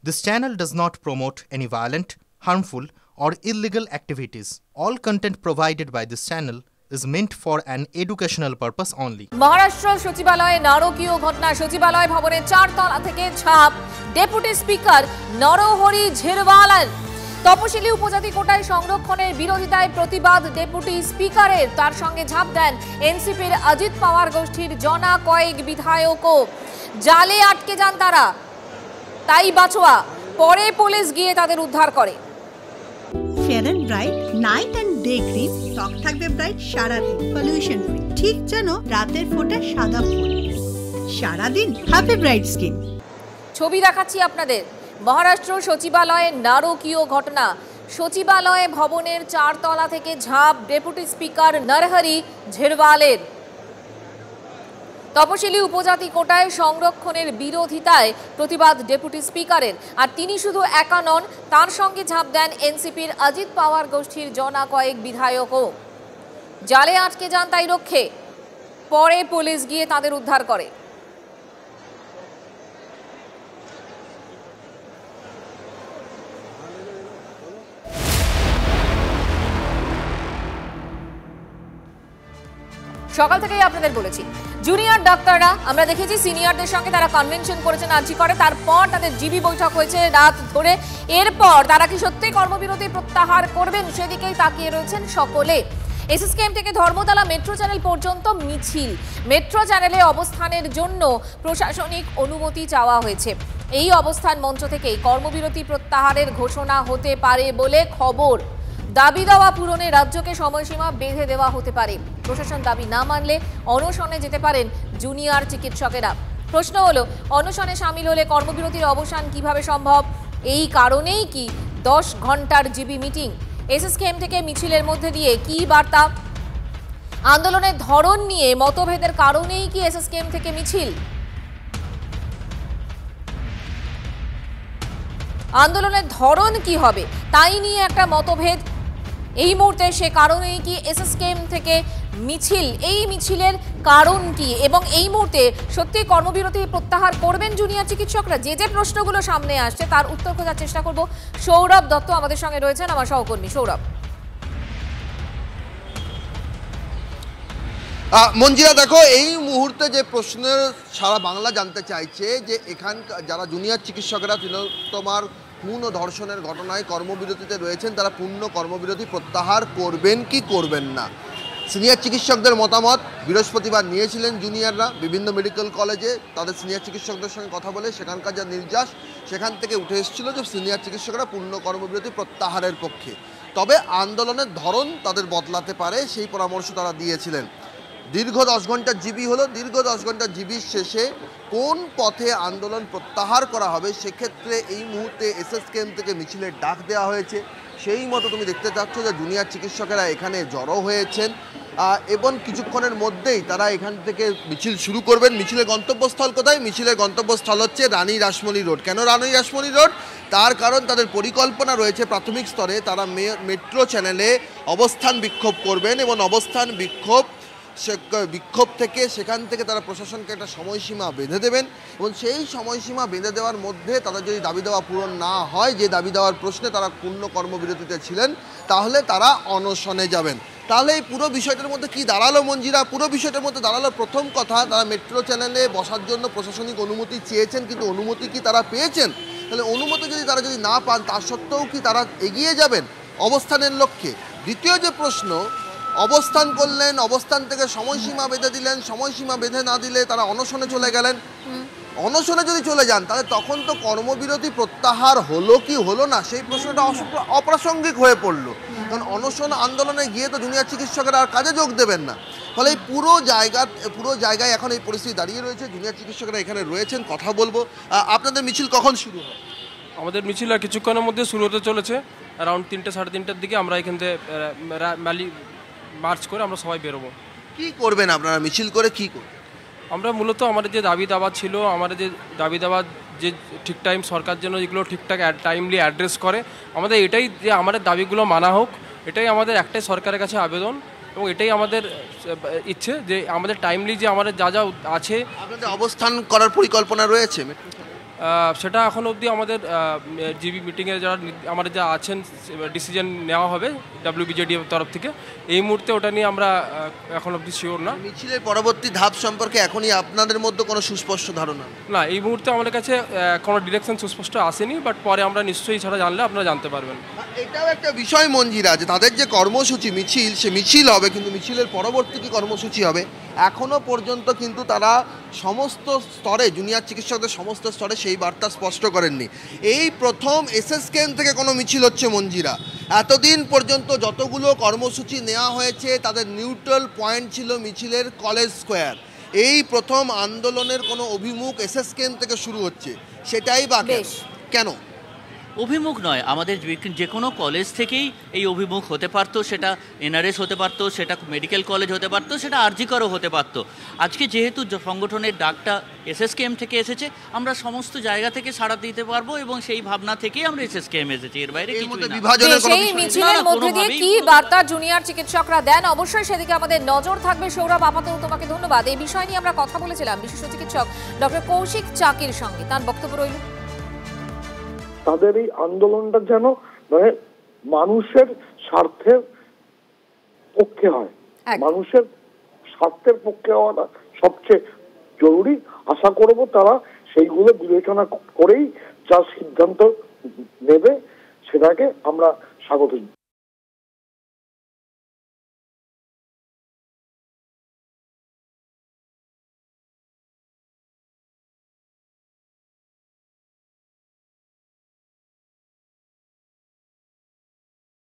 This channel does not promote any violent, harmful, or illegal activities. All content provided by this channel is meant for an educational purpose only. Maharashtra সচিবালয়ে নারকীয় ঘটনা। সচিবালয় ভবনের 4 তলা থেকে ঝাঁপ ডেপুটি স্পিকার নরহরি ঝিরওয়ালের। তপশিলি উপজাতি কোটায় সংরক্ষণের বিরোধিতায় প্রতিবাদ ডেপুটি স্পিকারের। তার সঙ্গে ঝাঁপ দেন এনসিপির অজিত পাওয়ার গোষ্ঠীর জনা কয়েক বিধায়কও। জালে আটকে যান তারা, তাই বাঁচোয়া। পরে পুলিশ গিয়ে তাদের উদ্ধার করে। Fair and bright night and day cream ত্বক থাকবে ব্রাইট সারাদিন, পলিউশন ফ্রি, ঠিক যেন রাতের ফোঁটা সাদা ফুল। সারাদিন হ্যাপি ব্রাইট স্কিন। ছবি দেখাচ্ছি আপনাদের। মহারাষ্ট্র সচিবালয়ে নারকীয় ঘটনা। সচিবালয় ভবনের 4 তলা থেকে ঝাঁপ ডেপুটি স্পিকার নরহরি ঝিরওয়ালের। তপশিলি উপজাতি কোটায় সংরক্ষণের বিরোধিতায় প্রতিবাদ ডেপুটি স্পিকারের। আর তিনি শুধু একা নন, তার সঙ্গে ঝাঁপ দেন এনসিপির অজিত পাওয়ার গোষ্ঠীর জনা কয়েক বিধায়কও। জালে আটকে যান তাই রক্ষে। পরে পুলিশ গিয়ে তাদের উদ্ধার করে। সকাল থেকেই আপনাদের বলেছি, জুনিয়র ডাক্তাররা, আমরা দেখেছি সিনিয়রদের সঙ্গে তারা কনভেনশন করেছেন আরজি করে, তারপর তাদের জিবি বৈঠক হয়েছে রাত ধরে। এরপর তারা কি সত্যি কর্মবিরতি প্রত্যাহার করবেন সেদিকেই তাকিয়ে রয়েছেন সকলে। এসএসকেএম থেকে ধর্মতলা মেট্রো চ্যানেল পর্যন্ত মিছিল। মেট্রো চ্যানেলে অবস্থানের জন্য প্রশাসনিক অনুমতি চাওয়া হয়েছে। এই অবস্থান মঞ্চ থেকেই কর্মবিরতি প্রত্যাহারের ঘোষণা হতে পারে বলে খবর। দাবি দাওয়া পূরণে রাজ্যকে সময়সীমা বেঁধে দেওয়া হতে পারে। প্রশাসন দাবি না মানলে অনশনে যেতে পারেন জুনিয়র চিকিৎসকেরা। প্রশ্ন হলো, অনশনে সামিল হলে কর্মবিরতির অবসান কিভাবে সম্ভব? এই কারণেই কি 10 ঘন্টার জিবি মিটিং? এসএসকেএম থেকে মিছিলের মধ্যে দিয়ে কি বার্তা? আন্দোলনের ধরন নিয়ে মতভেদের কারণেই কি এসএসকেএম থেকে মিছিল? আন্দোলনের ধরন কি হবে তাই নিয়ে একটা মতভেদ এই মুহূর্তে। সে কারণেই কি এসএসকেএম থেকে মিছিল? এই মিছিলের কারণ কি? এবং এই মুহূর্তে সত্যি কর্মবিরতি প্রত্যাহার করবেন জুনিয়র চিকিৎসকরা? যে প্রশ্নগুলো সামনে আসছে তার উত্তর খোঁজার চেষ্টা করব। সৌরভ দত্ত আমাদের সঙ্গে রয়েছেন, আমার সহকর্মী। সৌরভ। মঞ্জিরা, দেখো, এই মুহূর্তে যে প্রশ্নের সারা বাংলা জানতে চাইছে যে এখানকার যারা জুনিয়র চিকিৎসকরা তিলোত্তমার খুন ও ধর্ষণের ঘটনায় কর্মবিরতিতে রয়েছেন, তারা পূর্ণ কর্মবিরতি প্রত্যাহার করবেন কি করবেন না। সিনিয়র চিকিৎসকদের মতামত বৃহস্পতিবার নিয়েছিলেন জুনিয়ররা বিভিন্ন মেডিকেল কলেজে। তাদের সিনিয়র চিকিৎসকদের সঙ্গে কথা বলে সেখানকার যা নির্যাস, সেখান থেকে উঠে এসেছিল যে সিনিয়র চিকিৎসকরা পূর্ণ কর্মবিরতি প্রত্যাহারের পক্ষে। তবে আন্দোলনের ধরন তাদের বদলাতে পারে, সেই পরামর্শ তারা দিয়েছিলেন। দীর্ঘ 10 ঘন্টার জিবি হলো। দীর্ঘ 10 ঘন্টার জিবির শেষে কোন পথে আন্দোলন প্রত্যাহার করা হবে সেক্ষেত্রে এই মুহূর্তে এসএসকেএম থেকে মিছিলের ডাক দেওয়া হয়েছে। সেই মতো তুমি দেখতে পাচ্ছ যে জুনিয়র চিকিৎসকেরা এখানে জড়ো হয়েছেন এবং কিছুক্ষণের মধ্যেই তারা এখান থেকে মিছিল শুরু করবেন। মিছিলের গন্তব্যস্থল কোথায়? মিছিলের গন্তব্যস্থল হচ্ছে রানী রাসমণি রোড। কেন রানী রাসমণি রোড? তার কারণ তাদের পরিকল্পনা রয়েছে প্রাথমিক স্তরে তারা মেট্রো চ্যানেলে অবস্থান বিক্ষোভ করবেন এবং অবস্থান বিক্ষোভ থেকে সেখান থেকে তারা প্রশাসনকে একটা সময়সীমা বেঁধে দেবেন এবং সেই সময়সীমা বেঁধে দেওয়ার মধ্যে তাদের যদি দাবি দেওয়া পূরণ না হয়, যে দাবি দেওয়ার প্রশ্নে তারা পূর্ণ কর্মবিরতিতে ছিলেন, তাহলে তারা অনশনে যাবেন। তাহলে এই পুরো বিষয়টার মধ্যে কি দাঁড়ালো মঞ্জিরা? পুরো বিষয়টার মধ্যে দাঁড়ালো, প্রথম কথা, তারা মেট্রো চ্যানেলে বসার জন্য প্রশাসনিক অনুমতি চেয়েছেন, কিন্তু অনুমতি কি তারা পেয়েছেন? তাহলে অনুমতি তারা যদি না পান, তা সত্ত্বেও কি তারা এগিয়ে যাবেন অবস্থানের লক্ষ্যে? দ্বিতীয় যে প্রশ্ন, অবস্থান করলেন, অবস্থান থেকে সময়সীমা বেঁধে দিলেন, সময়সীমা বেঁধে না দিলে তারা অনশনে চলে গেলেন। অনশনে যদি চলে যান তাহলে তখন তো কর্মবিরতি প্রত্যাহার হলো কি হলো না সেই প্রশ্নটা অপ্রাসঙ্গিক হয়ে পড়লো। কারণ অনশন আন্দোলনে গিয়ে তো জুনিয়র চিকিৎসকেরা আর কাজে যোগ দেবেন না। ফলে এই পুরো জায়গায় এখন এই পরিস্থিতি দাঁড়িয়ে রয়েছে। জুনিয়র চিকিৎসকেরা এখানে রয়েছেন, কথা বলবো। আপনাদের মিছিল কখন শুরু হয়? আমাদের মিছিল আর কিছুক্ষণের মধ্যে শুরু হতে চলেছে। অ্যারাউন্ড 3টে সাড়ে 3টার দিকে আমরা এখান থেকে মার্চ করে আমরা সবাই বেরোবো। কি করবেন আপনারা মিছিল করে? কি করবেন? আমরা মূলত আমাদের যে দাবি দাবা ছিল, আমাদের যে দাবি দাবা যে ঠিক টাইম সরকার যেন এগুলো ঠিকঠাক টাইমলি অ্যাড্রেস করে, আমাদের এটাই যে আমাদের দাবিগুলো মানা হোক, এটাই আমাদের একটাই সরকারের কাছে আবেদন এবং এটাই আমাদের ইচ্ছে যে আমাদের টাইমলি যে আমাদের যা যা আছে। আপনাদের অবস্থান করার পরিকল্পনা রয়েছে? সেটা এখন অবধি আমাদের জিবি মিটিংয়ে যারা আমাদের যা আছেন ডিসিশন নেওয়া হবে WBJD এর তরফ থেকে। এই মুহূর্তে ওটা নিয়ে আমরা এখন অবধি শিওর না। মিছিলের পরবর্তী ধাপ সম্পর্কে এখনই আপনাদের মধ্যে কোনো সুস্পষ্ট ধারণা না, এই মুহূর্তে আমাদের কাছে কোনো ডিরেকশন সুস্পষ্ট আসেনি, বাট পরে আমরা নিশ্চয়ই সেটা জানলে আপনারা জানতে পারবেন। এটাও একটা বিষয় মঞ্জিরা, যে তাদের যে কর্মসূচি মিছিল, সে মিছিল হবে, কিন্তু মিছিলের পরবর্তী কি কর্মসূচি হবে এখনো পর্যন্ত কিন্তু তারা সমস্ত স্তরে, জুনিয়র চিকিৎসকদের সমস্ত স্তরে সেই বার্তা স্পষ্ট করেননি। এই প্রথম SSKM থেকে কোনো মিছিল হচ্ছে মঞ্জিরা। এতদিন পর্যন্ত যতগুলো কর্মসূচি নেওয়া হয়েছে তাদের নিউট্রাল পয়েন্ট ছিল মিছিলের কলেজ স্কোয়ার। এই প্রথম আন্দোলনের কোনো অভিমুখ SSKM থেকে শুরু হচ্ছে, সেটাই বা কেন? অভিমুখ নয়, আমাদের যে কোনো কলেজ থেকেই এই অভিমুখ হতে পারতো। সেটা NRS হতে পারতো, সেটা মেডিকেল কলেজ হতে পারতো, সেটা RGKরও হতে পারতো। আজকে যেহেতু সংগঠনের ডাকটা SSKM থেকে এসেছে, আমরা সমস্ত জায়গা থেকে সাড়া দিতে পারবো এবং সেই ভাবনা থেকেই আমরা SSKM এসেছি। এর বাইরে কিছু না। সেই মিছিলের মধ্যে দিয়ে কি বার্তা জুনিয়র চিকিৎসকরা দেন, অবশ্যই সেদিকে আমাদের নজর থাকবে। সৌরভ, আপাতত তোমাকে ধন্যবাদ। এই বিষয় নিয়ে আমরা কথা বলেছিলাম বিশিষ্ট চিকিৎসক ডক্টর কৌশিক চাকির সঙ্গে। তার বক্তব্য রইল, তাদের এই আন্দোলনটা যেন মানে মানুষের স্বার্থের পক্ষে হয়, মানুষের স্বার্থের পক্ষে হওয়াটা সবচেয়ে জরুরি। আশা করব তারা সেইগুলো বিবেচনা করেই যা সিদ্ধান্ত নেবে সেটাকে আমরা স্বাগত